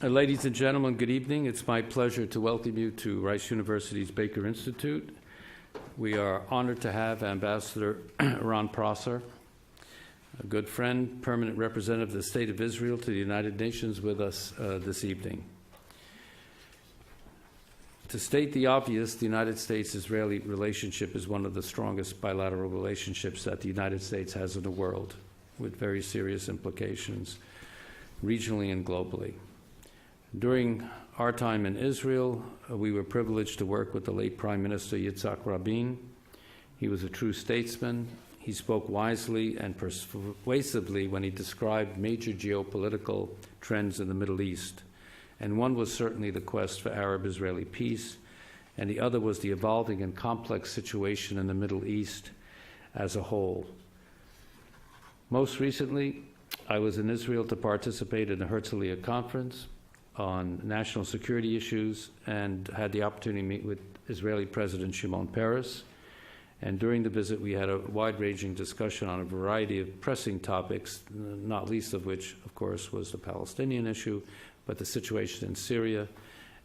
Ladies and gentlemen, good evening. It's my pleasure to welcome you to Rice University's Baker Institute. We are honored to have Ambassador Ron Prosor, a good friend, permanent representative of the State of Israel to the United Nations, with us this evening. To state the obvious, the United States-Israeli relationship is one of the strongest bilateral relationships that the United States has in the world, with very serious implications regionally and globally. During our time in Israel, we were privileged to work with the late Prime Minister Yitzhak Rabin. He was a true statesman. He spoke wisely and persuasively when he described major geopolitical trends in the Middle East. And one was certainly the quest for Arab-Israeli peace, and the other was the evolving and complex situation in the Middle East as a whole. Most recently, I was in Israel to participate in the Herzliya conference on national security issues and had the opportunity to meet with Israeli President Shimon Peres. And during the visit, we had a wide-ranging discussion on a variety of pressing topics, not least of which, of course, was the Palestinian issue, but the situation in Syria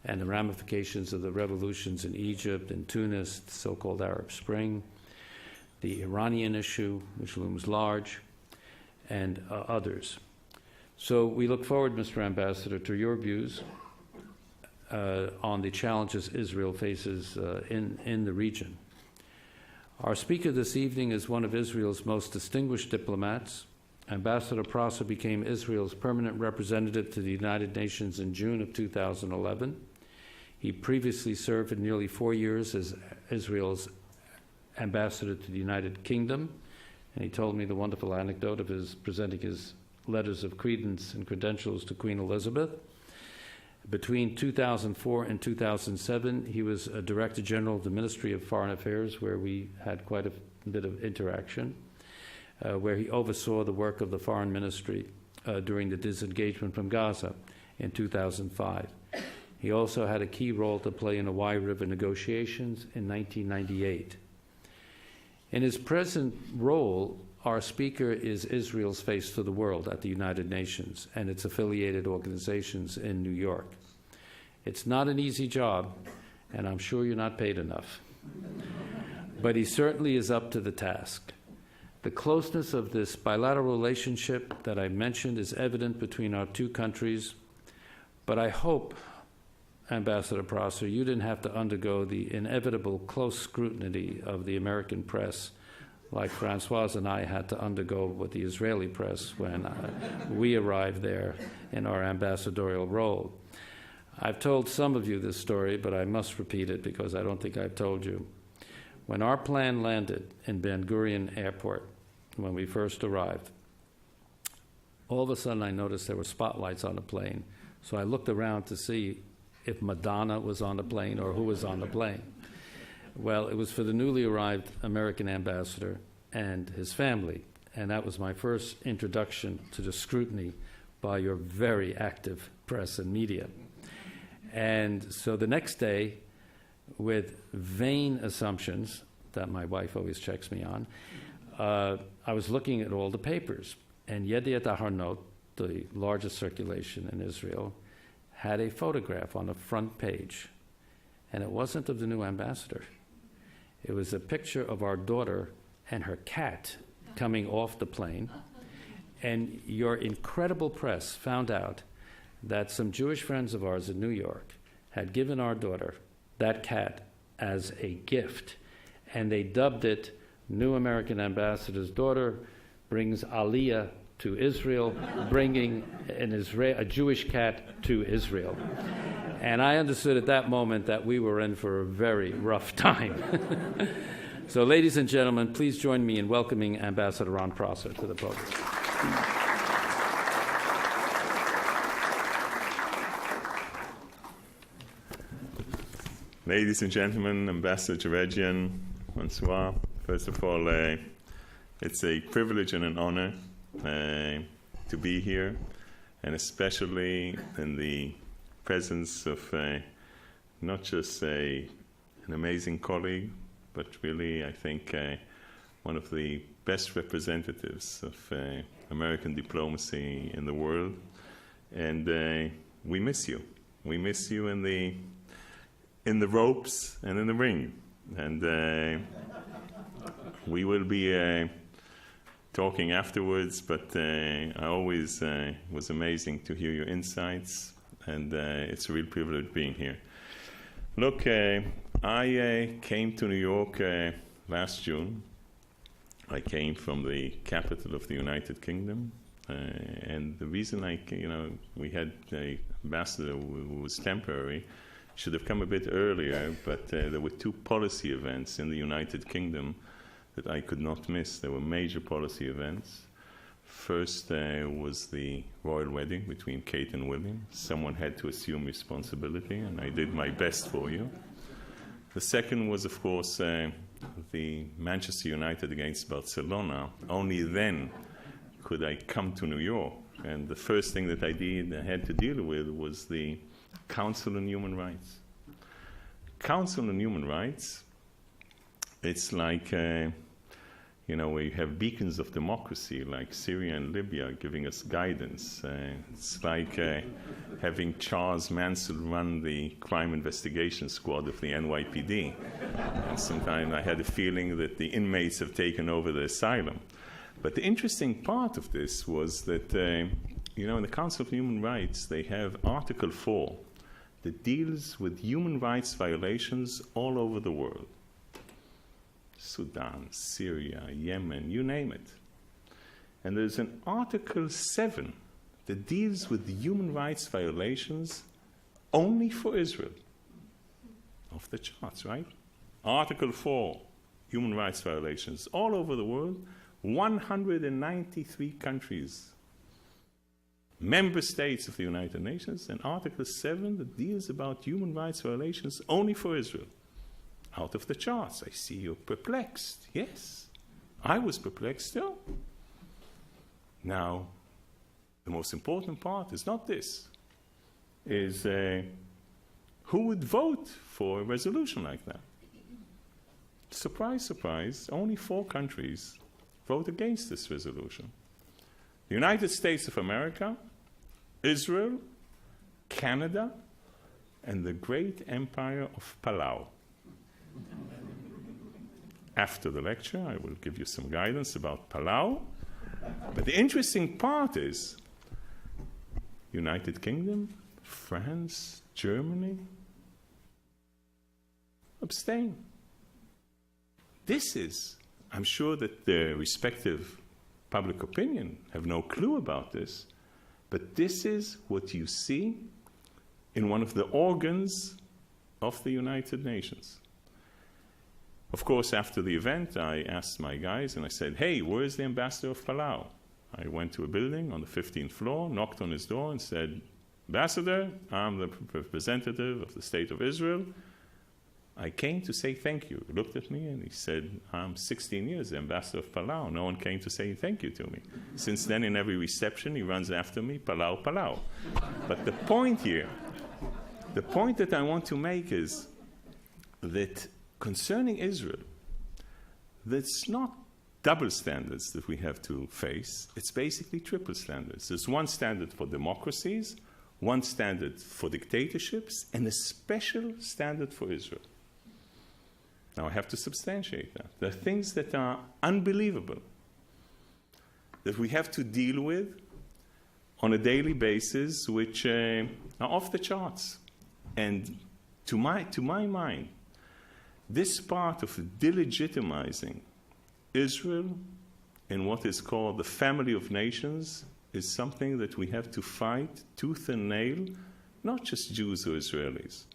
and the ramifications of the revolutions in Egypt and Tunis, the so-called Arab Spring, the Iranian issue, which looms large, and others. So we look forward, Mr. Ambassador, to your views on the challenges Israel faces in the region. Our speaker this evening is one of Israel's most distinguished diplomats. Ambassador Prosor became Israel's permanent representative to the United Nations in June of 2011. He previously served for nearly 4 years as Israel's ambassador to the United Kingdom, and he told me the wonderful anecdote of his presenting his letters of credence and credentials to Queen Elizabeth. Between 2004 and 2007, he was a Director General of the Ministry of Foreign Affairs, where we had quite a bit of interaction, where he oversaw the work of the Foreign Ministry during the disengagement from Gaza in 2005. He also had a key role to play in the Wye River negotiations in 1998. In his present role, our speaker is Israel's face to the world at the United Nations and its affiliated organizations in New York. It's not an easy job, and I'm sure you're not paid enough. But he certainly is up to the task. The closeness of this bilateral relationship that I mentioned is evident between our two countries, but I hope, Ambassador Prosor, you didn't have to undergo the inevitable close scrutiny of the American press like Francoise and I had to undergo with the Israeli press when we arrived there in our ambassadorial role. I've told some of you this story, but I must repeat it because I don't think I've told you. When our plane landed in Ben Gurion Airport, when we first arrived, all of a sudden I noticed there were spotlights on the plane. So I looked around to see if Madonna was on the plane or who was on the plane. Well, it was for the newly arrived American ambassador and his family, and that was my first introduction to the scrutiny by your very active press and media. And so the next day, with vain assumptions that my wife always checks me on, I was looking at all the papers, and Yediot Aharonot, the largest circulation in Israel, had a photograph on the front page, and it wasn't of the new ambassador. It was a picture of our daughter and her cat coming off the plane, and your incredible press found out that some Jewish friends of ours in New York had given our daughter that cat as a gift, and they dubbed it New American Ambassador's Daughter Brings Aliyah to Israel, bringing a Jewish cat to Israel. And I understood at that moment that we were in for a very rough time. So, ladies and gentlemen, please join me in welcoming Ambassador Ron Prosor to the podium. Ladies and gentlemen, Ambassador Jerejian, bonsoir. First of all, it's a privilege and an honor to be here, and especially in the presence of not just an amazing colleague, but really, I think, one of the best representatives of American diplomacy in the world. And we miss you. We miss you in the ropes and in the ring. And we will be talking afterwards, but I always was amazing to hear your insights, and it's a real privilege being here. Look, I came to New York last June. I came from the capital of the United Kingdom, and the reason we had an ambassador who was temporary, should have come a bit earlier, but there were two policy events in the United Kingdom that I could not miss. There were major policy events. First was the royal wedding between Kate and William. Someone had to assume responsibility, and I did my best for you. The second was, of course, the Manchester United against Barcelona. Only then could I come to New York. And the first thing that I had to deal with was the Council on Human Rights. Council on Human Rights, it's like, where you have beacons of democracy like Syria and Libya giving us guidance. It's like having Charles Manson run the crime investigation squad of the NYPD. And sometimes I had a feeling that the inmates have taken over the asylum. But the interesting part of this was that, in the Council of Human Rights, they have Article 4 that deals with human rights violations all over the world. Sudan, Syria, Yemen, you name it. And there's an Article 7 that deals with the human rights violations only for Israel. Off the charts, right? Article 4, human rights violations all over the world, 193 countries, member states of the United Nations, and Article 7 that deals about human rights violations only for Israel. Out of the charts. I see you're perplexed. Yes, I was perplexed too. Now, the most important part is not this, is who would vote for a resolution like that? Surprise, surprise, only 4 countries vote against this resolution. The United States of America, Israel, Canada, and the great empire of Palau. After the lecture, I will give you some guidance about Palau. But the interesting part is United Kingdom, France, Germany abstain. This is, I'm sure that the respective public opinion have no clue about this, but this is what you see in one of the organs of the United Nations. Of course, after the event, I asked my guys and I said, hey, where is the ambassador of Palau? I went to a building on the 15th floor, knocked on his door and said, Ambassador, I'm the representative of the State of Israel. I came to say thank you. He looked at me and he said, I'm 16 years the ambassador of Palau. No one came to say thank you to me. Since then, in every reception, he runs after me, Palau, Palau. But the point here, the point that I want to make is that concerning Israel, that's not double standards that we have to face. It's basically triple standards. There's one standard for democracies, one standard for dictatorships, and a special standard for Israel. Now, I have to substantiate that. There are things that are unbelievable that we have to deal with on a daily basis, which are off the charts. And to my mind, this part of delegitimizing Israel in what is called the family of nations is something that we have to fight tooth and nail, not just Jews or Israelis,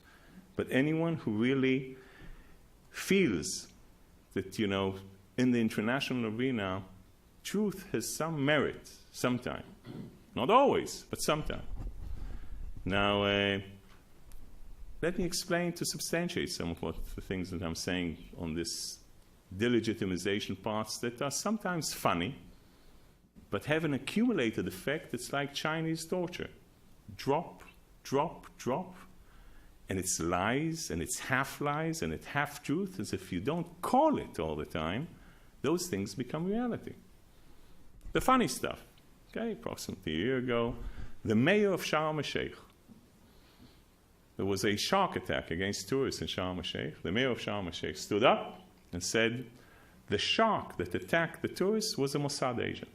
but anyone who really feels that, in the international arena, truth has some merit sometime. Not always, but sometime. Now, let me explain to substantiate some of the things that I'm saying on this delegitimization parts that are sometimes funny, but have an accumulated effect that's like Chinese torture. Drop, drop, drop, and it's lies, and it's half-lies, and it's half-truth, as if you don't call it all the time, those things become reality. The funny stuff, okay, approximately a year ago, the mayor of Sharm el-Sheikh, there was a shark attack against tourists in Sharm el-Sheikh. The mayor of Sharm el-Sheikh stood up and said, the shark that attacked the tourists was a Mossad agent.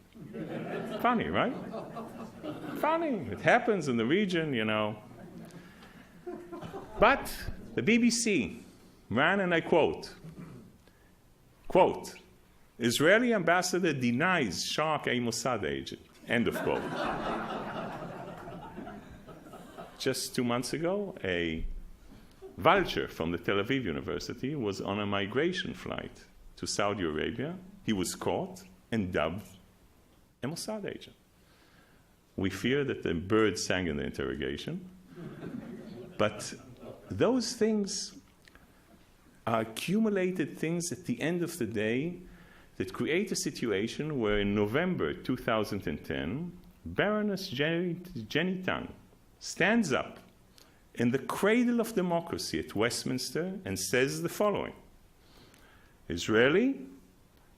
Funny, right? Funny. It happens in the region, you know. But the BBC ran, and I quote, Israeli ambassador denies shark a Mossad agent. End of quote. Just 2 months ago, a vulture from the Tel Aviv University was on a migration flight to Saudi Arabia. He was caught and dubbed a Mossad agent. We fear that the bird sang in the interrogation. But those things are accumulated things at the end of the day that create a situation where in November 2010, Baroness Jenny Tang stands up in the cradle of democracy at Westminster and says the following: Israeli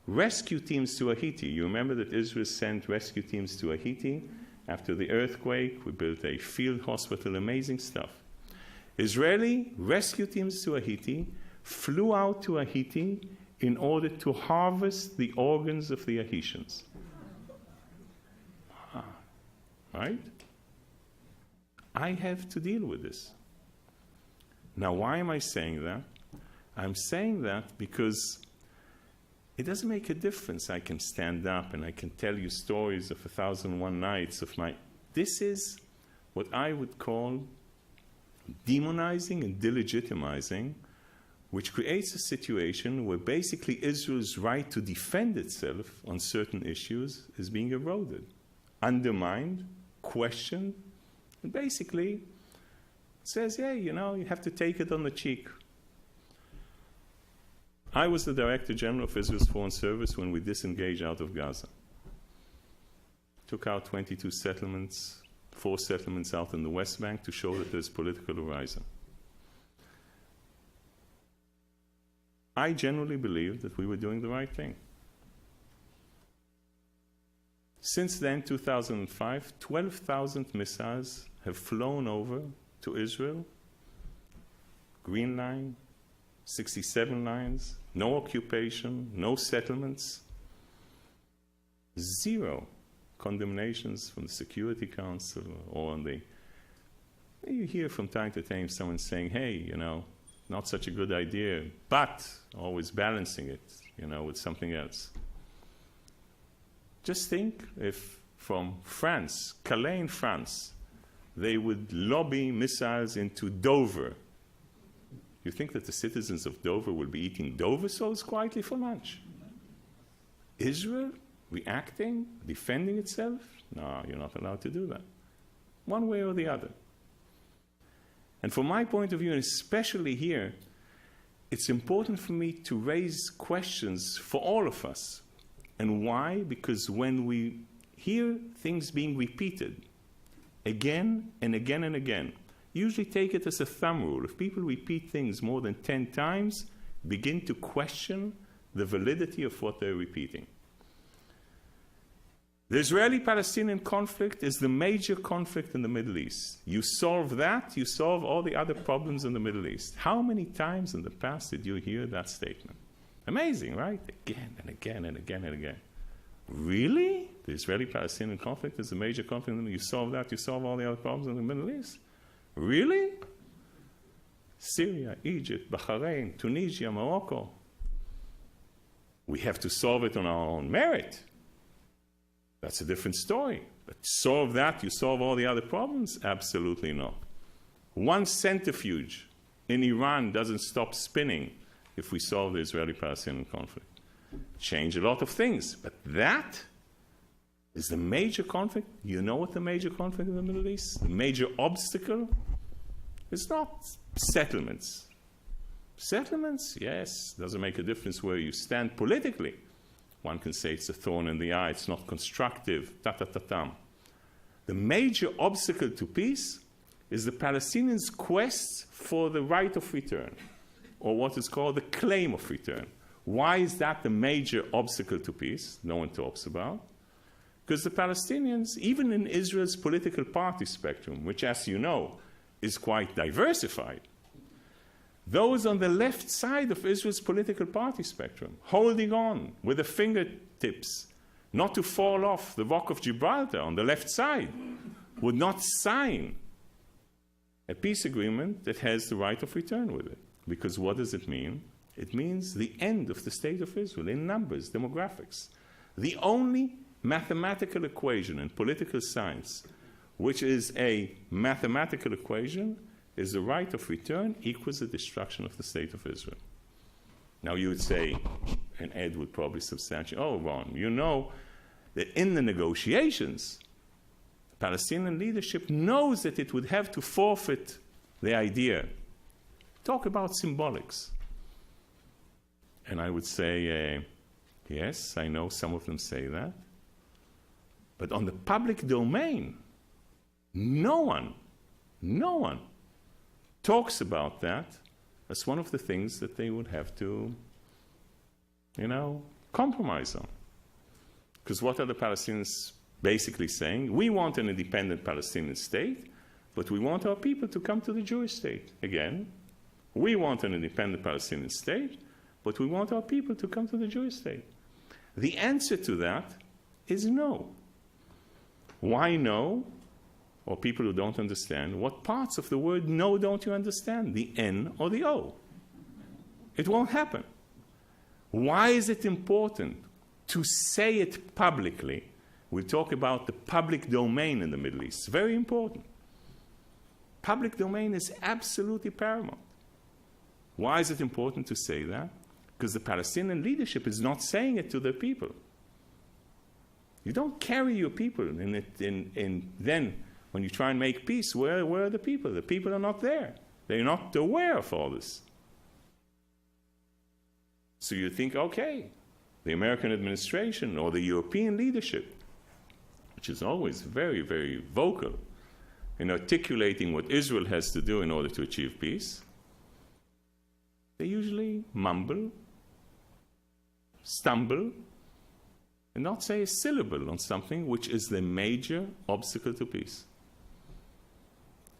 rescue teams to Haiti. You remember that Israel sent rescue teams to Haiti after the earthquake. We built a field hospital, amazing stuff. Israeli rescue teams to Haiti flew out to Haiti in order to harvest the organs of the Haitians. Right? I have to deal with this. Now, why am I saying that? I'm saying that because it doesn't make a difference. I can stand up and I can tell you stories of 1001 Nights of my... This is what I would call demonizing and delegitimizing, which creates a situation where basically Israel's right to defend itself on certain issues is being eroded, undermined, questioned, and basically says, yeah, you know, you have to take it on the cheek. I was the Director General of Israel's Foreign Service when we disengaged out of Gaza. Took out 22 settlements, 4 settlements out in the West Bank to show that there's political horizon. I generally believe that we were doing the right thing. Since then, 2005, 12,000 missiles have flown over to Israel. Green Line, 67 lines, no occupation, no settlements, 0 condemnations from the Security Council or on the... You hear from time to time someone saying, hey, you know, not such a good idea, but always balancing it, you know, with something else. Just think if from France, Calais in France, they would lobby missiles into Dover. You think that the citizens of Dover will be eating Dover soles quietly for lunch? Israel reacting, defending itself? No, you're not allowed to do that. One way or the other. And from my point of view, and especially here, it's important for me to raise questions for all of us. And why? Because when we hear things being repeated again and again and again, usually take it as a thumb rule. If people repeat things more than 10 times, begin to question the validity of what they're repeating. The Israeli-Palestinian conflict is the major conflict in the Middle East. You solve that, you solve all the other problems in the Middle East. How many times in the past did you hear that statement? Amazing, right? Again and again and again and again. Really? The Israeli-Palestinian conflict is the major conflict in the Middle East. You solve that, you solve all the other problems in the Middle East? Really? Syria, Egypt, Bahrain, Tunisia, Morocco. We have to solve it on our own merit. That's a different story. But solve that, you solve all the other problems? Absolutely not. One centrifuge in Iran doesn't stop spinning if we solve the Israeli-Palestinian conflict. Change a lot of things, but that is the major conflict. You know what the major conflict in the Middle East? The major obstacle? It's not settlements. Settlements, yes, doesn't make a difference where you stand politically. One can say it's a thorn in the eye, it's not constructive, ta-ta-ta-tam. The major obstacle to peace is the Palestinians' quest for the right of return, or what is called the claim of return. Why is that the major obstacle to peace? No one talks about. Because the Palestinians, even in Israel's political party spectrum, which, as you know, is quite diversified. Those on the left side of Israel's political party spectrum, holding on with the fingertips not to fall off the Rock of Gibraltar on the left side, would not sign a peace agreement that has the right of return with it. Because what does it mean? It means the end of the state of Israel in numbers, demographics. The only mathematical equation in political science, which is a mathematical equation, is the right of return equals the destruction of the state of Israel. Now you would say, and Ed would probably substantiate, oh, Ron, you know that in the negotiations, the Palestinian leadership knows that it would have to forfeit the idea. Talk about symbolics. And I would say, yes, I know some of them say that. But on the public domain, no one talks about that as one of the things that they would have to, compromise on. Because what are the Palestinians basically saying? We want an independent Palestinian state, but we want our people to come to the Jewish state. Again, we want an independent Palestinian state, but we want our people to come to the Jewish state. The answer to that is no. Why no? Or people who don't understand, what parts of the word no don't you understand? The N or the O? It won't happen. Why is it important to say it publicly? We'll talk about the public domain in the Middle East. It's very important. Public domain is absolutely paramount. Why is it important to say that? Because the Palestinian leadership is not saying it to their people. You don't carry your people then when you try and make peace, where are the people? The people are not there. They're not aware of all this. So you think, okay, the American administration or the European leadership, which is always very, very vocal in articulating what Israel has to do in order to achieve peace, they usually mumble, stumble, and not say a syllable on something which is the major obstacle to peace.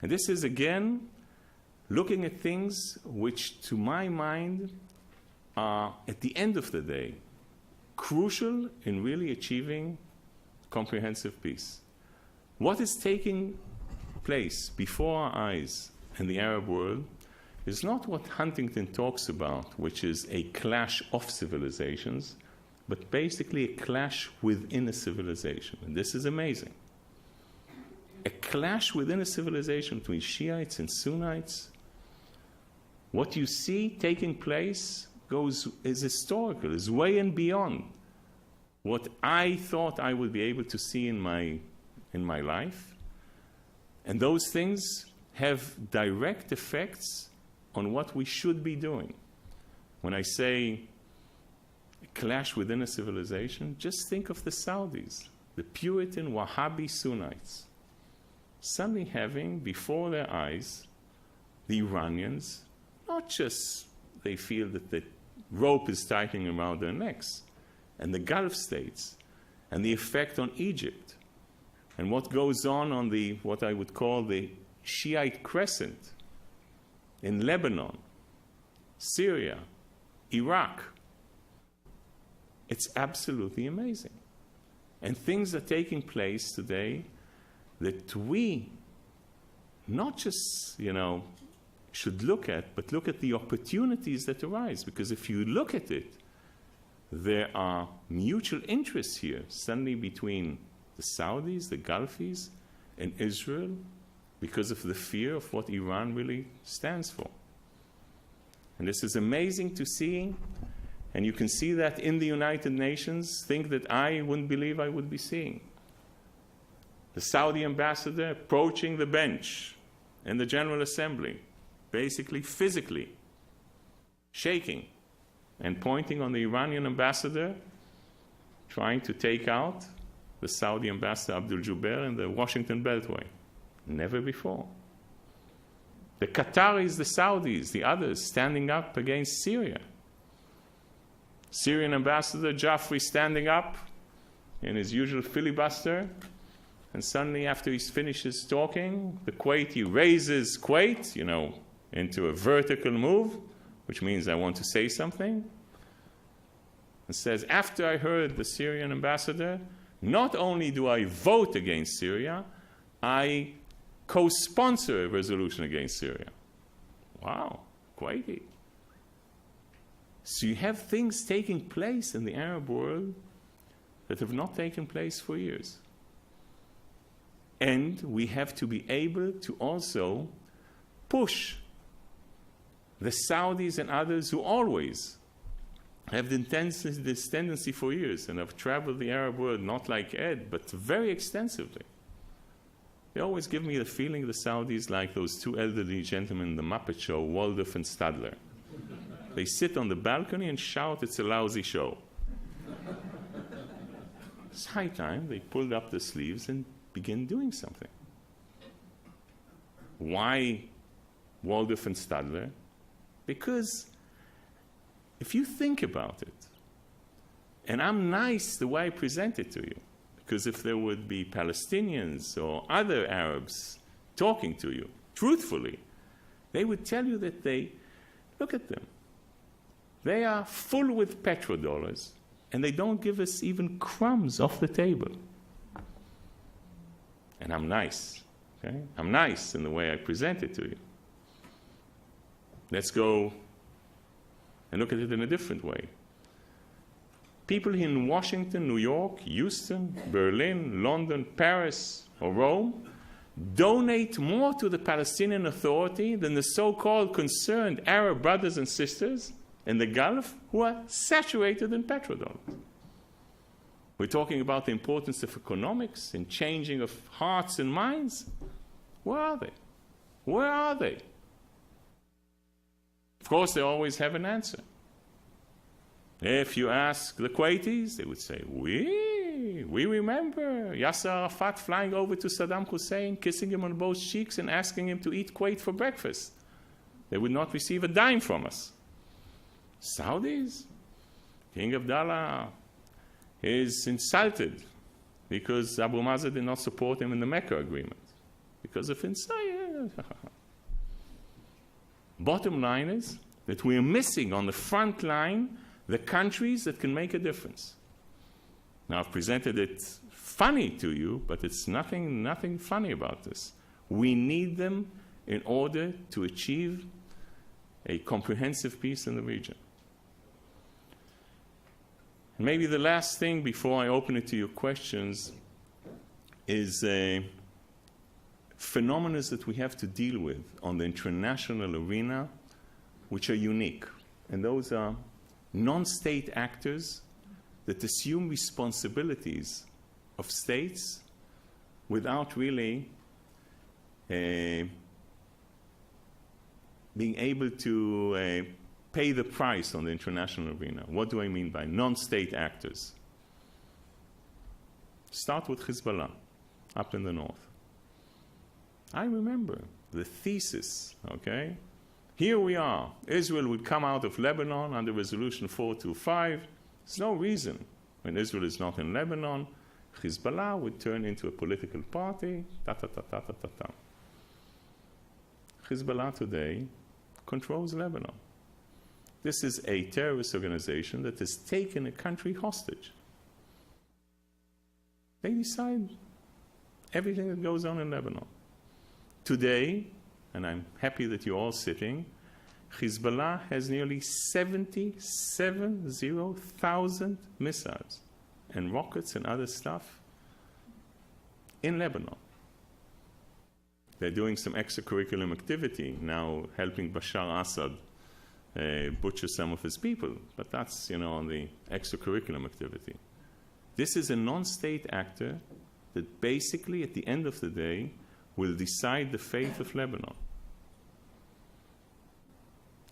And this is, again, looking at things which, to my mind, are, at the end of the day, crucial in really achieving comprehensive peace. What is taking place before our eyes in the Arab world is not what Huntington talks about, which is a clash of civilizations, but basically a clash within a civilization. And this is amazing. A clash within a civilization between Shiites and Sunnites. What you see taking place is historical, is way and beyond what I thought I would be able to see in my life. And those things have direct effects on what we should be doing. When I say a clash within a civilization, just think of the Saudis, the Puritan Wahhabi Sunnites, suddenly having before their eyes the Iranians, not just they feel that the rope is tightening around their necks, and the Gulf states, and the effect on Egypt, and what goes on the, what I would call the Shiite crescent in Lebanon, Syria, Iraq. It's absolutely amazing. And things are taking place today that we not just, should look at, but look at the opportunities that arise. Because if you look at it, there are mutual interests here, suddenly between the Saudis, the Gulfis, and Israel, because of the fear of what Iran really stands for. And this is amazing to see, and you can see that in the United Nations, things that I wouldn't believe I would be seeing. The Saudi ambassador approaching the bench in the General Assembly, basically physically shaking and pointing on the Iranian ambassador, trying to take out the Saudi ambassador Abdul Jubair in the Washington Beltway. Never before. The Qataris, the Saudis, the others standing up against Syria. Syrian ambassador Jaffrey standing up in his usual filibuster And suddenly, after he finishes talking, the Kuwaiti raises Kuwait, into a vertical move, which means I want to say something, and says, after I heard the Syrian ambassador, not only do I vote against Syria, I co-sponsor a resolution against Syria. Wow, Kuwaiti. So you have things taking place in the Arab world that have not taken place for years. And we have to be able to also push the Saudis and others who always have this tendency for years, and have traveled the Arab world, not like Ed, but very extensively. They always give me the feeling, the Saudis, like those two elderly gentlemen in the Muppet Show, Waldorf and Stadler. They sit on the balcony and shout, it's a lousy show. It's high time they pulled up the sleeves and begin doing something. Why Waldorf and Stadler? Because if you think about it, and I'm nice the way I present it to you, because if there would be Palestinians or other Arabs talking to you, truthfully, they would tell you that look at them. They are full with petrodollars, and they don't give us even crumbs off the table. And I'm nice, okay? I'm nice in the way I present it to you. Let's go and look at it in a different way. People in Washington, New York, Houston, Berlin, London, Paris, or Rome donate more to the Palestinian Authority than the so-called concerned Arab brothers and sisters in the Gulf who are saturated in petrodollars. We're talking about the importance of economics and changing of hearts and minds. Where are they? Where are they? Of course, they always have an answer. If you ask the Kuwaitis, they would say, we remember Yasser Arafat flying over to Saddam Hussein, kissing him on both cheeks and asking him to eat Kuwait for breakfast. They would not receive a dime from us. Saudis? King Abdullah is insulted because Abu Mazen did not support him in the Mecca agreement. Because of inside. Bottom line is that we are missing on the front line the countries that can make a difference. Now, I've presented it funny to you, but it's nothing funny about this. We need them in order to achieve a comprehensive peace in the region. And maybe the last thing before I open it to your questions is phenomena that we have to deal with on the international arena which are unique. And those are non-state actors that assume responsibilities of states without really being able to pay the price on the international arena. What do I mean by non-state actors? Start with Hezbollah up in the north. I remember the thesis, okay? Here we are. Israel would come out of Lebanon under Resolution 425. There's no reason when Israel is not in Lebanon, Hezbollah would turn into a political party, ta-ta-ta-ta-ta-ta. Hezbollah today controls Lebanon. This is a terrorist organization that has taken a country hostage. They decide everything that goes on in Lebanon. Today, and I'm happy that you're all sitting, Hezbollah has nearly 77,000 missiles and rockets and other stuff in Lebanon. They're doing some extracurricular activity now, helping Bashar Assad butcher some of his people, but that's, on the extracurricular activity. This is a non-state actor that basically, at the end of the day, will decide the fate of Lebanon.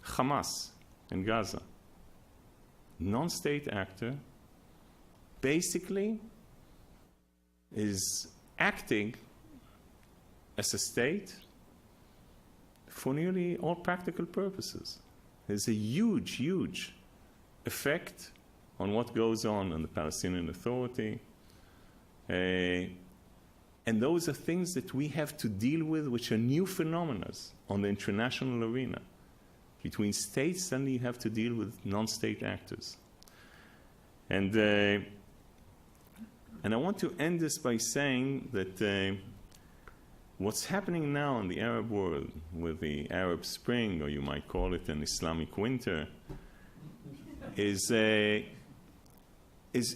Hamas in Gaza, non-state actor, basically is acting as a state for nearly all practical purposes. There's a huge, huge effect on what goes on in the Palestinian Authority. And those are things that we have to deal with, which are new phenomena on the international arena. Between states, suddenly you have to deal with non-state actors. And I want to end this by saying that what's happening now in the Arab world with the Arab Spring, or you might call it an Islamic winter, is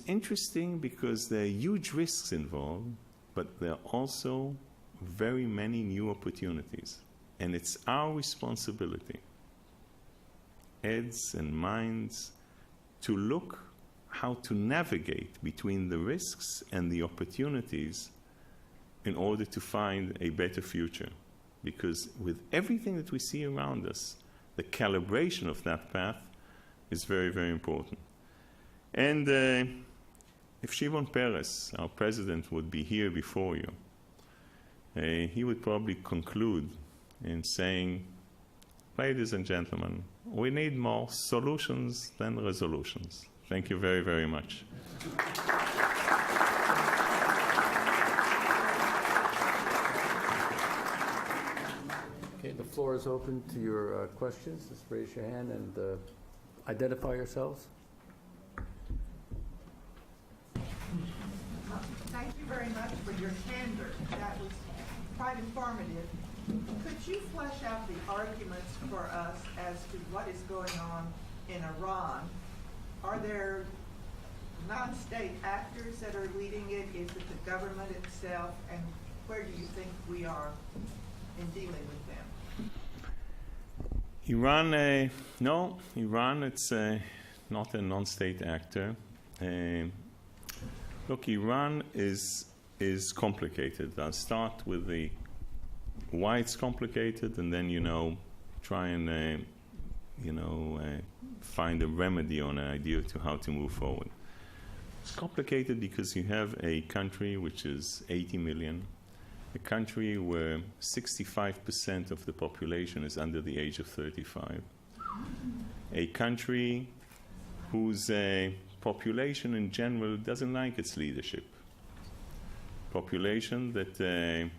interesting because there are huge risks involved, but there are also very many new opportunities. And it's our responsibility, heads and minds, to look how to navigate between the risks and the opportunities in order to find a better future. Because with everything that we see around us, the calibration of that path is very, very important. And if Shimon Peres, our president, would be here before you, he would probably conclude in saying, ladies and gentlemen, we need more solutions than resolutions. Thank you very, very much. Okay, the floor is open to your questions. Just raise your hand and identify yourselves. Thank you very much for your candor. That was quite informative. Could you flesh out the arguments for us as to what is going on in Iran? Are there non-state actors that are leading it? Is it the government itself? And where do you think we are in dealing with them? Iran, no, Iran, it's not a non-state actor. Look, Iran is complicated. I'll start with why it's complicated, and then, try and, find a remedy on an idea to how to move forward. It's complicated because you have a country which is 80 million, a country where 65% of the population is under the age of 35, a country whose population in general doesn't like its leadership, population that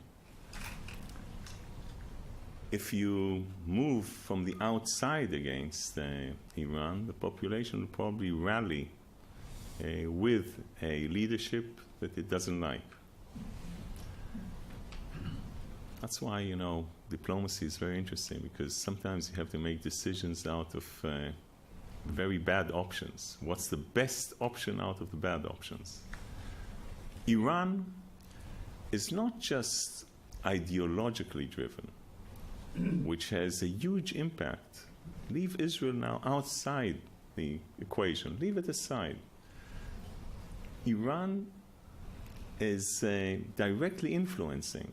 if you move from the outside against Iran, the population will probably rally with a leadership that it doesn't like. That's why, diplomacy is very interesting, because sometimes you have to make decisions out of very bad options. What's the best option out of the bad options? Iran is not just ideologically driven, which has a huge impact. Leave Israel now outside the equation. Leave it aside. Iran is directly influencing,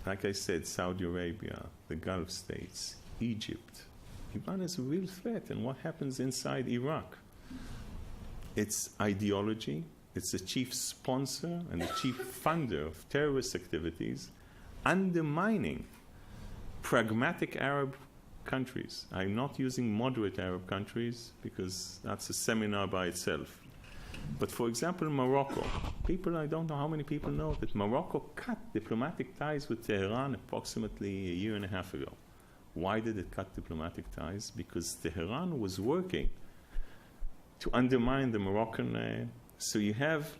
like I said, Saudi Arabia, the Gulf states, Egypt. Iran is a real threat, and what happens inside Iraq? Its ideology, it's the chief sponsor and the chief funder of terrorist activities, undermining pragmatic Arab countries. I'm not using moderate Arab countries because that's a seminar by itself. But for example, Morocco. I don't know how many people know that Morocco cut diplomatic ties with Tehran approximately a year and a half ago. Why did it cut diplomatic ties? Because Tehran was working to undermine the Moroccan. So you have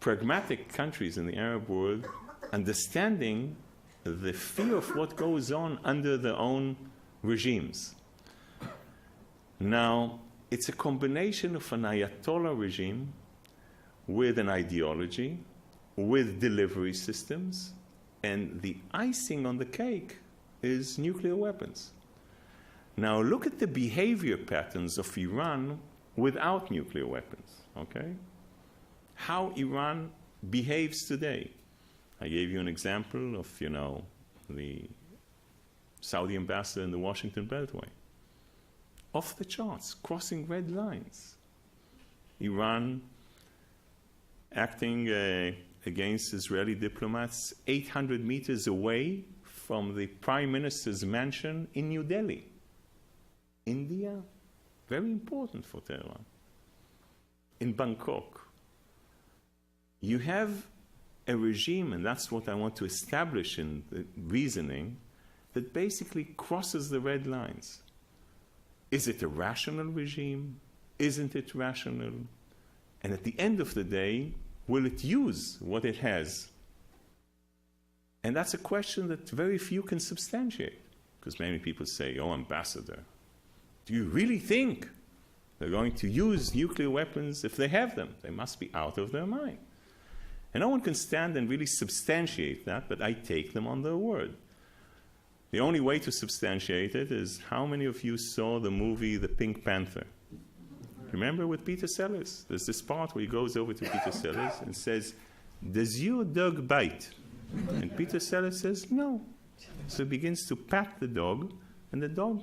pragmatic countries in the Arab world understanding the fear of what goes on under their own regimes. Now, it's a combination of an Ayatollah regime with an ideology, with delivery systems, and the icing on the cake is nuclear weapons. Now, look at the behavior patterns of Iran without nuclear weapons, okay? How Iran behaves today. I gave you an example of, the Saudi ambassador in the Washington Beltway. Off the charts, crossing red lines. Iran acting against Israeli diplomats 800 meters away from the Prime Minister's mansion in New Delhi. India, very important for Tehran. In Bangkok, you have a regime, and that's what I want to establish in the reasoning, that basically crosses the red lines. Is it a rational regime? Isn't it rational? And at the end of the day, will it use what it has? And that's a question that very few can substantiate, because many people say, oh, ambassador, do you really think they're going to use nuclear weapons if they have them? They must be out of their mind. And no one can stand and really substantiate that, but I take them on their word. The only way to substantiate it is, how many of you saw the movie The Pink Panther? Remember with Peter Sellers? There's this part where he goes over to Peter Sellers and says, does your dog bite? And Peter Sellers says, no. So he begins to pat the dog, and the dog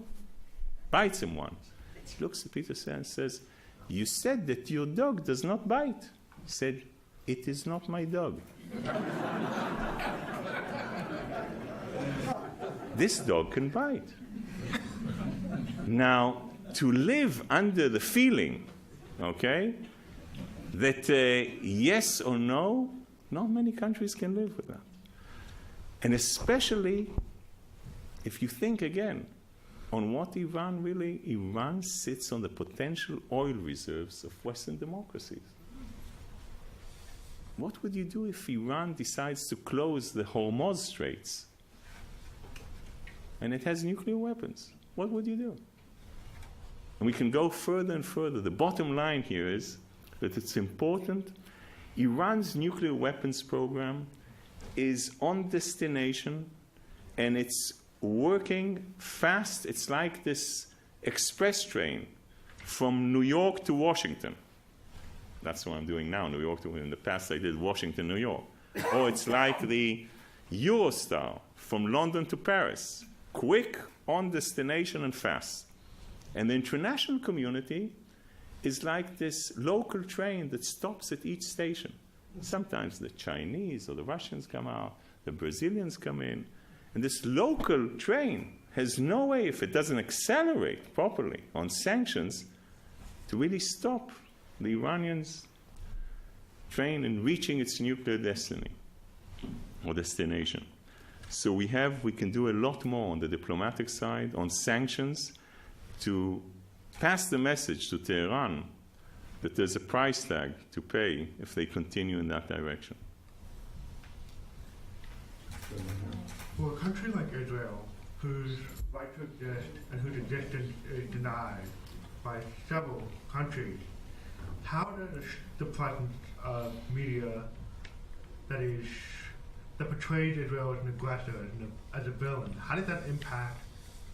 bites him once. He looks at Peter Sellers and says, you said that your dog does not bite. He said, it is not my dog. This dog can bite. Now, to live under the feeling, okay, that yes or no, not many countries can live with that. And especially if you think again on what Iran sits on the potential oil reserves of Western democracies. What would you do if Iran decides to close the Hormuz Straits and it has nuclear weapons? What would you do? And we can go further and further. The bottom line here is that it's important. Iran's nuclear weapons program is on destination, and it's working fast. It's like this express train from New York to Washington. That's what I'm doing now, New York to Washington. In the past, I did Washington, New York. Or it's like the Eurostar from London to Paris. Quick, on destination, and fast. And the international community is like this local train that stops at each station. Sometimes the Chinese or the Russians come out, the Brazilians come in, and this local train has no way, if it doesn't accelerate properly on sanctions, to really stop the Iranians' train in reaching its nuclear destiny or destination. So we can do a lot more on the diplomatic side, on sanctions, to pass the message to Tehran that there's a price tag to pay if they continue in that direction. For a country like Israel, whose right to exist and whose existence is denied by several countries, how does the presence of media that portrays Israel as an aggressor, as a villain, how does that impact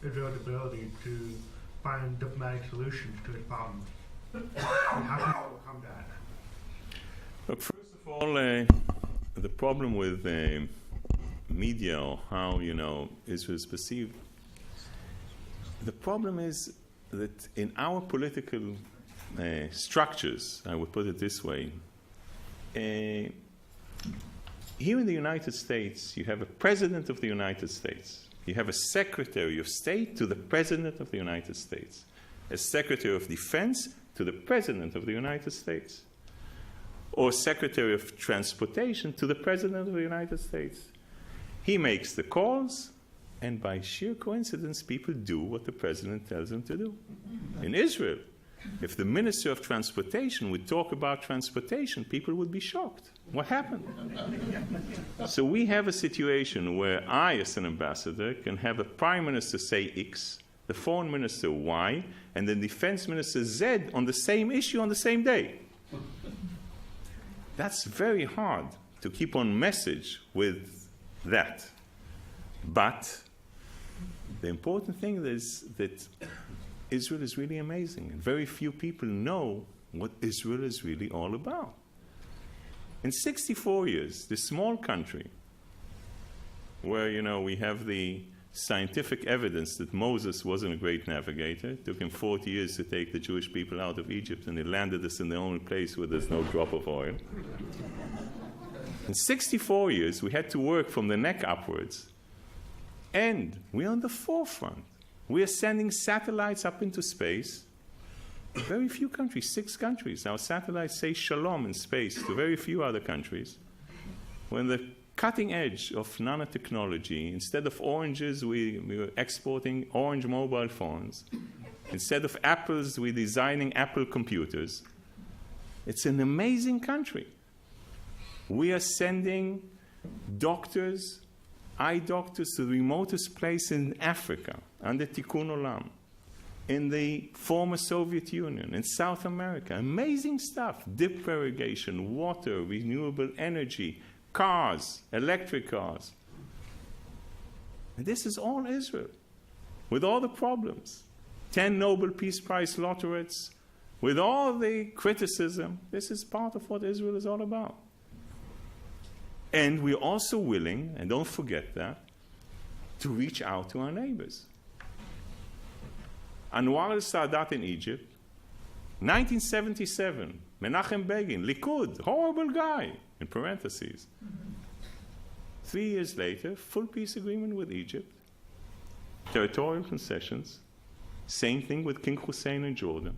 Israel's ability to find diplomatic solutions to its problems? And how can we overcome that? Look, first of all, the problem with media, or how Israel is perceived, the problem is that in our political structures, I would put it this way, here in the United States, you have a president of the United States. You have a secretary of state to the president of the United States, a secretary of defense to the president of the United States, or secretary of transportation to the president of the United States. He makes the calls, and by sheer coincidence, people do what the president tells them to do. In Israel, if the minister of transportation would talk about transportation, people would be shocked. What happened? So we have a situation where I, as an ambassador, can have a prime minister say X, the foreign minister Y, and the defense minister Z on the same issue on the same day. That's very hard to keep on message with that. But the important thing is that Israel is really amazing, and very few people know what Israel is really all about. In 64 years, this small country, where we have the scientific evidence that Moses wasn't a great navigator, it took him 40 years to take the Jewish people out of Egypt, and he landed us in the only place where there's no drop of oil. In 64 years, we had to work from the neck upwards, and we're on the forefront. We are sending satellites up into space. Very few countries, 6 countries. Our satellites say shalom in space to very few other countries. We're in the cutting edge of nanotechnology. Instead of oranges, we were exporting orange mobile phones. Instead of apples, we're designing Apple computers. It's an amazing country. We are sending doctors, eye doctors, to the remotest place in Africa, under Tikkun Olam, in the former Soviet Union, in South America. Amazing stuff. Drip irrigation, water, renewable energy, cars, electric cars. And this is all Israel, with all the problems. 10 Nobel Peace Prize laureates, with all the criticism. This is part of what Israel is all about. And we're also willing, and don't forget that, to reach out to our neighbors. Anwar al-Sadat in Egypt, 1977, Menachem Begin, Likud, horrible guy, in parentheses. 3 years later, full peace agreement with Egypt, territorial concessions, same thing with King Hussein in Jordan.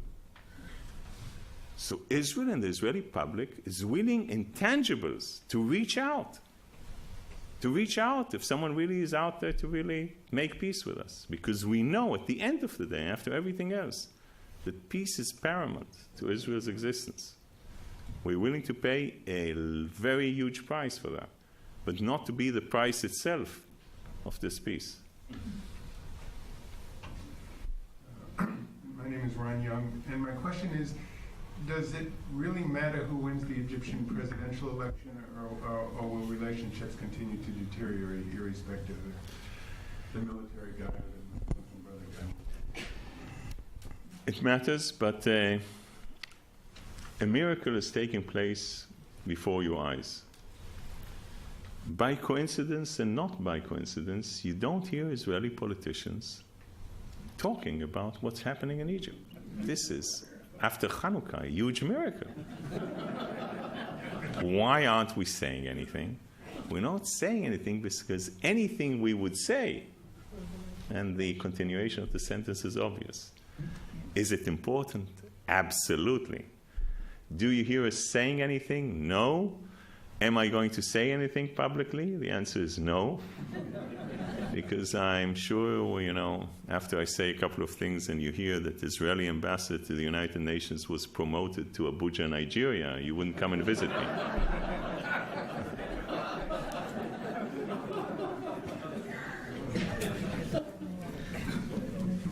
So Israel and the Israeli public is willing intangibles to reach out. To reach out if someone really is out there to really make peace with us. Because we know at the end of the day, after everything else, that peace is paramount to Israel's existence. We're willing to pay a very huge price for that, but not to be the price itself of this peace. My name is Ron Young, and my question is, does it really matter who wins the Egyptian presidential election, or will relationships continue to deteriorate irrespective of the military guy or the Muslim brother guy? It matters, but a miracle is taking place before your eyes. By coincidence and not by coincidence, you don't hear Israeli politicians talking about what's happening in Egypt. This is, after Hanukkah, a huge miracle. Why aren't we saying anything? We're not saying anything because anything we would say, and the continuation of the sentence is obvious. Is it important? Absolutely. Do you hear us saying anything? No. Am I going to say anything publicly? The answer is no. Because I'm sure, after I say a couple of things and you hear that the Israeli ambassador to the United Nations was promoted to Abuja, Nigeria, you wouldn't come and visit me.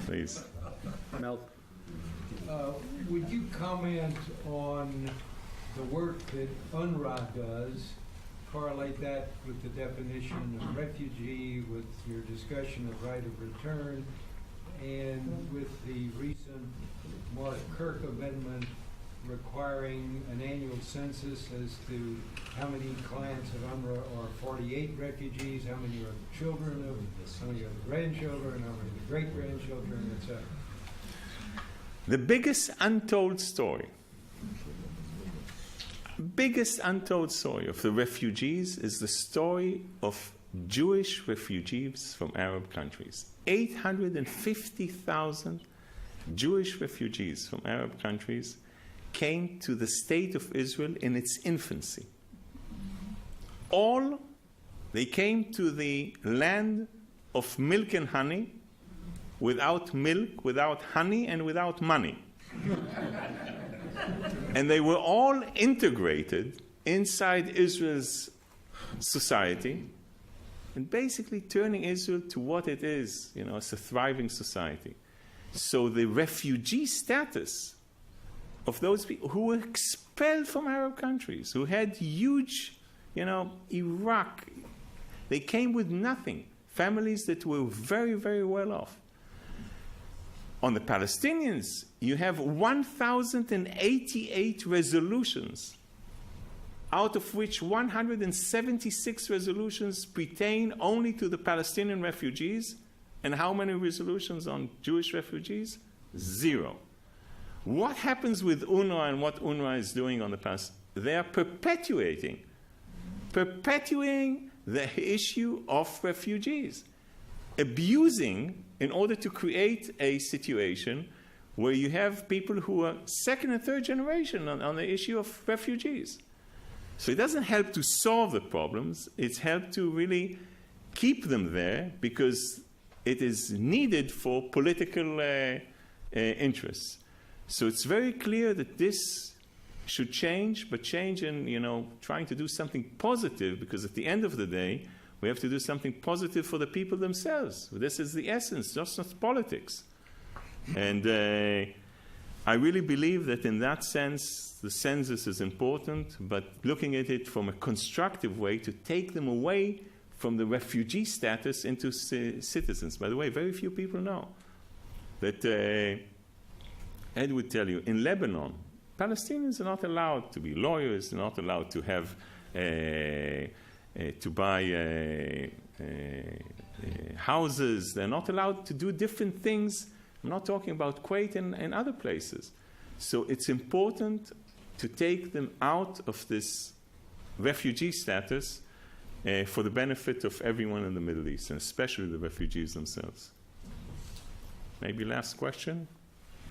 Please. Mel? Would you comment on the work that UNRWA does, correlate that with the definition of refugee, with your discussion of right of return, and with the recent Mark Kirk amendment requiring an annual census as to how many clients of UNRWA are 48 refugees, how many are the children of, how many are the grandchildren, how many are the great-grandchildren, etc.? The biggest untold story of the refugees is the story of Jewish refugees from Arab countries. 850,000 Jewish refugees from Arab countries came to the state of Israel in its infancy. They came to the land of milk and honey, without milk, without honey, and without money. And they were all integrated inside Israel's society and basically turning Israel to what it is, as a thriving society. So the refugee status of those people who were expelled from Arab countries, who had huge, Iraq, they came with nothing. Families that were very, very well off. On the Palestinians, you have 1,088 resolutions, out of which 176 resolutions pertain only to the Palestinian refugees. And how many resolutions on Jewish refugees? 0. What happens with UNRWA and what UNRWA is doing on the past? They are perpetuating the issue of refugees, abusing in order to create a situation where you have people who are second and third generation on the issue of refugees. So it doesn't help to solve the problems, it's helped to really keep them there because it is needed for political interests. So it's very clear that this should change, but change in, trying to do something positive, because at the end of the day, we have to do something positive for the people themselves. This is the essence, just not politics. And I really believe that in that sense, the census is important, but looking at it from a constructive way to take them away from the refugee status into citizens. By the way, very few people know that Ed would tell you, in Lebanon, Palestinians are not allowed to be lawyers, they're not allowed to have to buy houses, they're not allowed to do different things. I'm not talking about Kuwait and other places. So it's important to take them out of this refugee status for the benefit of everyone in the Middle East, and especially the refugees themselves. Maybe last question?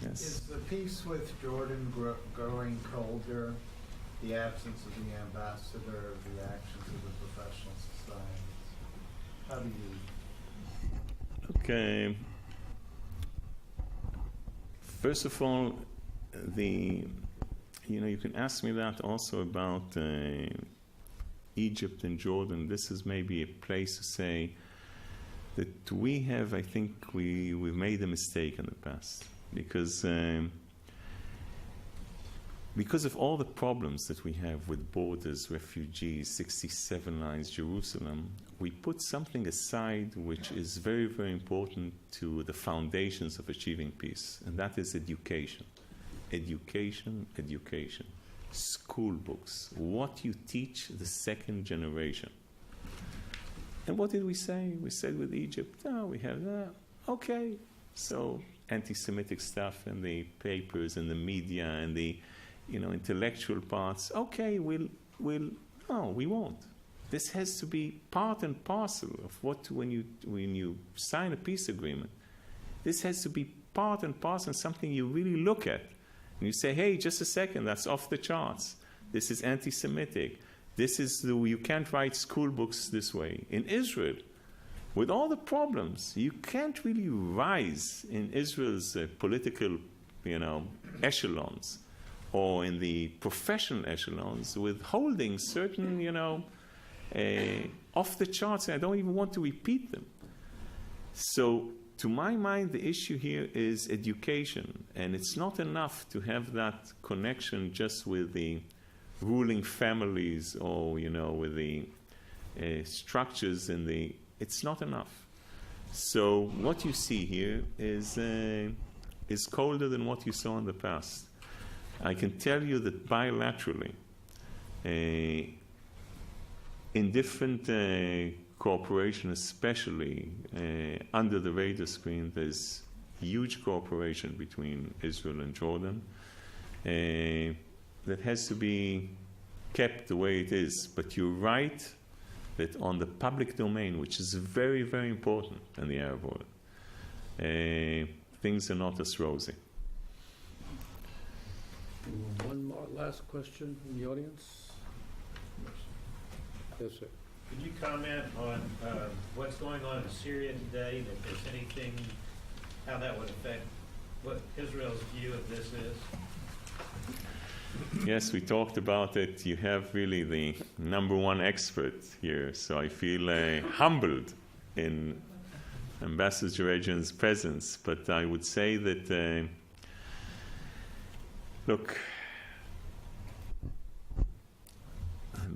Yes. Is the peace with Jordan growing colder, the absence of the ambassador, the actions of the professional societies? How do you... Okay. First of all, you can ask me that also about Egypt and Jordan. This is maybe a place to say that we have, I think we've made a mistake in the past. Because of all the problems that we have with borders, refugees, 67 lines, Jerusalem, we put something aside which is very, very important to the foundations of achieving peace, and that is education. Education, education. School books, what you teach the second generation. And what did we say? We said with Egypt, we have that. Okay, so anti-Semitic stuff in the papers and the media and the intellectual parts. Okay, no, we won't. This has to be part and parcel of what when you sign a peace agreement. This has to be part and parcel and something you really look at. And you say, hey, just a second, that's off the charts. This is anti-Semitic. You can't write school books this way. In Israel, with all the problems, you can't really rise in Israel's political, echelons or in the professional echelons with holding certain, off the charts. And I don't even want to repeat them. So, to my mind, the issue here is education, and it's not enough to have that connection just with the ruling families or, with the structures in the. It's not enough. So what you see here is colder than what you saw in the past. I can tell you that bilaterally, in different cooperation, especially under the radar screen, there's huge cooperation between Israel and Jordan that has to be kept the way it is. But you're right that on the public domain, which is very, very important in the Arab world, things are not as rosy. One more last question from the audience. Yes, sir. Could you comment on what's going on in Syria today, and if there's anything, how that would affect what Israel's view of this is? Yes, we talked about it. You have really the number one expert here, so I feel humbled in Ambassador Regian's presence. But I would say that, look,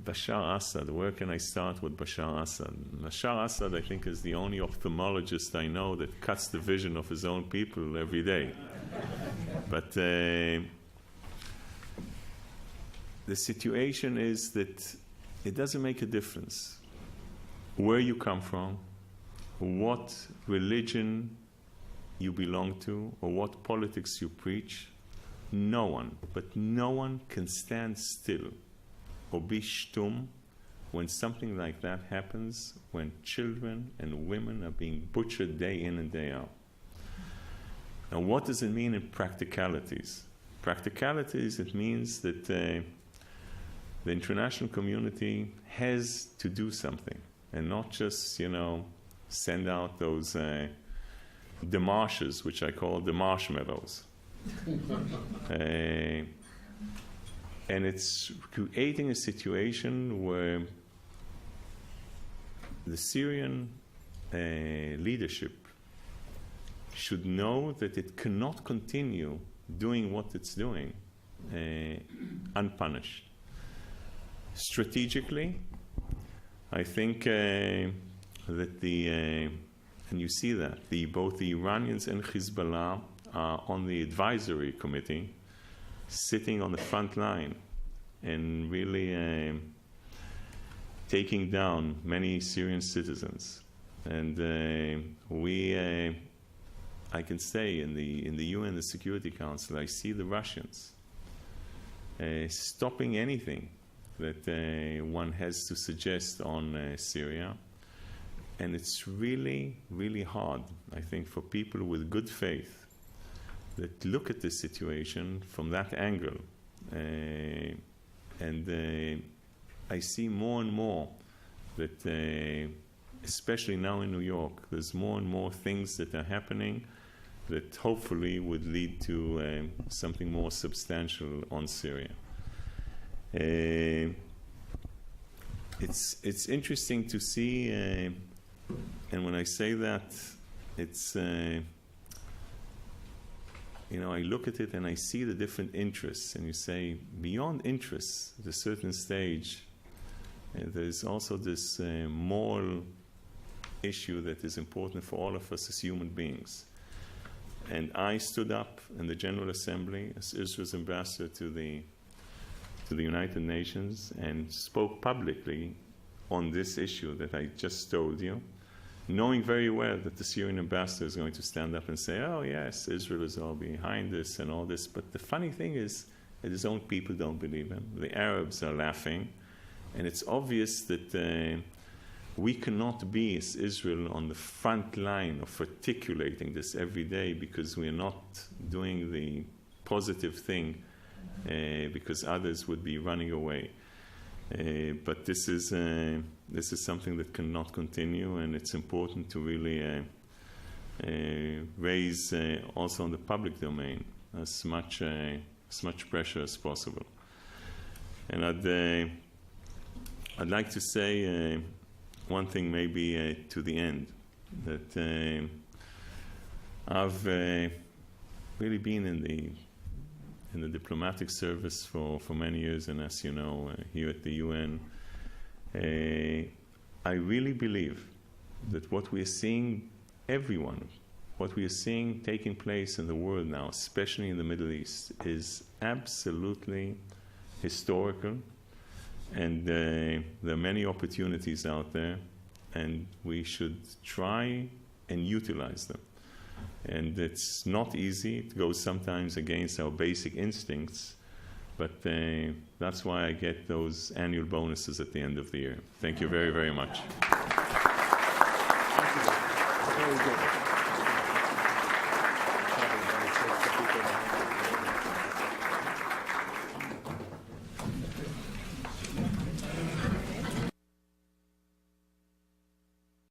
Bashar Assad, where can I start with Bashar Assad? Bashar Assad, I think, is the only ophthalmologist I know that cuts the vision of his own people every day. But the situation is that it doesn't make a difference where you come from, what religion you belong to, or what politics you preach. No one, but no one can stand still or be shtum when something like that happens, when children and women are being butchered day in and day out. Now, what does it mean in practicalities? Practicalities, it means that the international community has to do something and not just, send out those demarches, which I call the marshmallows. And it's creating a situation where the Syrian leadership should know that it cannot continue doing what it's doing unpunished. Strategically, I think that and you see that, both the Iranians and Hezbollah are on the advisory committee, sitting on the front line and really taking down many Syrian citizens. And I can say in the UN, the Security Council, I see the Russians stopping anything that one has to suggest on Syria. And it's really, really hard, I think, for people with good faith that look at this situation from that angle. And I see more and more that, especially now in New York, there's more and more things that are happening that hopefully would lead to something more substantial on Syria. It's interesting to see, and when I say that, it's I look at it and I see the different interests, and you say beyond interests, at a certain stage, there's also this moral issue that is important for all of us as human beings. And I stood up in the General Assembly as Israel's ambassador to the United Nations and spoke publicly on this issue that I just told you, knowing very well that the Syrian ambassador is going to stand up and say, oh yes, Israel is all behind this and all this. But the funny thing is that his own people don't believe him. The Arabs are laughing. And it's obvious that we cannot be, as Israel, on the front line of articulating this every day because we are not doing the positive thing because others would be running away. But this is something that cannot continue, and it's important to really raise also in the public domain as much pressure as possible. And I'd like to say one thing maybe to the end, that I've really been in the diplomatic service for many years, and as you know, here at the UN, I really believe that what we are seeing, what we are seeing taking place in the world now, especially in the Middle East, is absolutely historical. And there are many opportunities out there, and we should try and utilize them. And it's not easy. It goes sometimes against our basic instincts, but that's why I get those annual bonuses at the end of the year. Thank you very, very much. Thank you. Very good.